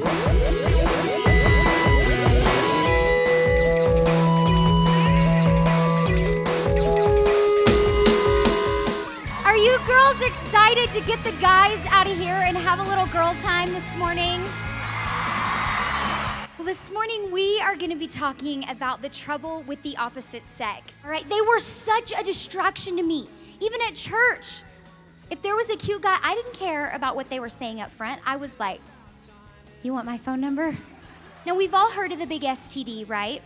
Are you girls excited to get the guys out of here and have a little girl time this morning? Well, this morning we are going to be talking about the trouble with the opposite sex. All right, they were such a distraction to me, even at church. If there was a cute guy, I didn't care about what they were saying up front. I was like, you want my phone number? Now, we've all heard of the big STD, right?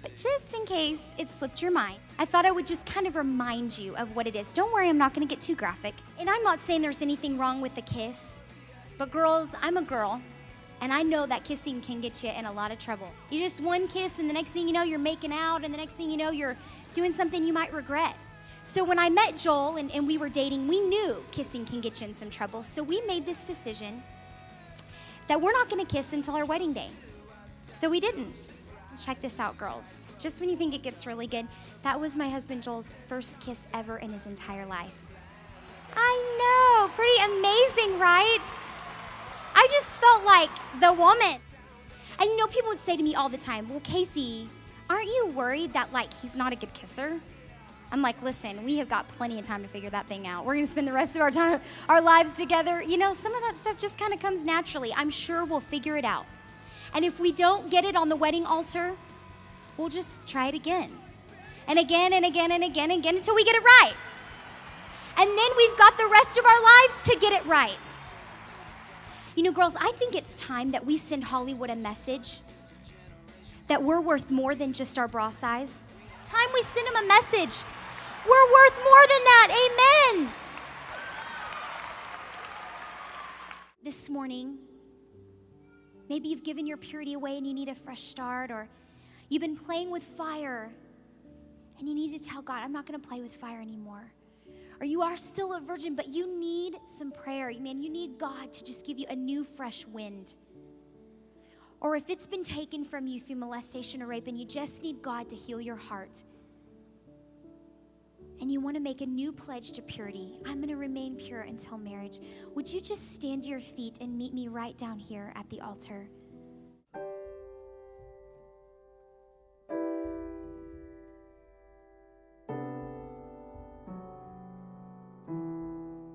But just in case it slipped your mind, I thought I would just kind of remind you of what it is. Don't worry, I'm not going to get too graphic. And I'm not saying there's anything wrong with the kiss, but girls, I'm a girl, and I know that kissing can get you in a lot of trouble. You just one kiss, and the next thing you know, you're making out, and the next thing you know, you're doing something you might regret. So when I met Joel and we were dating, we knew kissing can get you in some trouble. So we made this decision that we're not going to kiss until our wedding day. So we didn't. Check this out, girls. Just when you think it gets really good, that was my husband Joel's first kiss ever in his entire life. I know, pretty amazing, right? I just felt like the woman. And you know, people would say to me all the time, well, Casey, aren't you worried that like he's not a good kisser? I'm like, listen, we have got plenty of time to figure that thing out. We're gonna spend the rest of our lives together. You know, some of that stuff just kind of comes naturally. I'm sure we'll figure it out. And if we don't get it on the wedding altar, we'll just try it again. And again and again and again and again until we get it right. And then we've got the rest of our lives to get it right. You know, girls, I think it's time that we send Hollywood a message that we're worth more than just our bra size. Time we send them a message. We're worth more than that. Amen. This morning, maybe you've given your purity away and you need a fresh start, or you've been playing with fire and you need to tell God, I'm not going to play with fire anymore. Or you are still a virgin, but you need some prayer. Man, you need God to just give you a new, fresh wind. Or if it's been taken from you through molestation or rape and you just need God to heal your heart, and you want to make a new pledge to purity, I'm going to remain pure until marriage. Would you just stand to your feet and meet me right down here at the altar?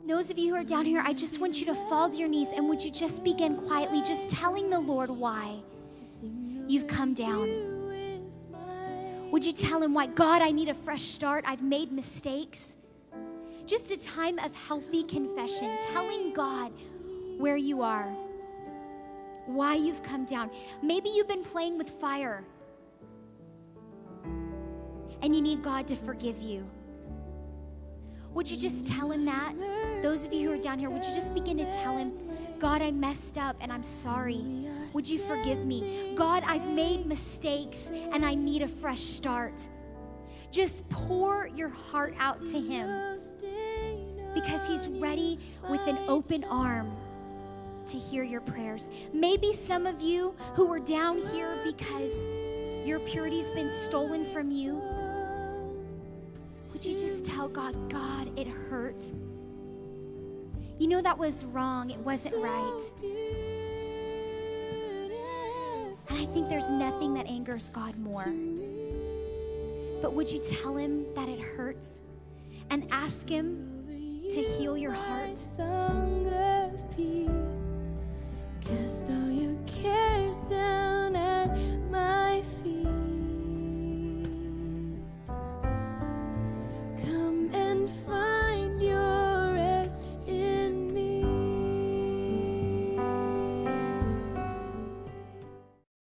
Those of you who are down here, I just want you to fall to your knees, and would you just begin quietly, just telling the Lord why you've come down. Would you tell him why? God, I need a fresh start. I've made mistakes. Just a time of healthy confession, telling God where you are, why you've come down. Maybe you've been playing with fire and you need God to forgive you. Would you just tell him that? Those of you who are down here, would you just begin to tell him, God, I messed up and I'm sorry. Would you forgive me? God, I've made mistakes and I need a fresh start. Just pour your heart out to him because he's ready with an open arm to hear your prayers. Maybe some of you who are down here because your purity's been stolen from you, would you just tell God, God, it hurt. You know that was wrong. It wasn't right. And I think there's nothing that angers God more. But would you tell him that it hurts and ask him to heal your heart? Song of peace, cast all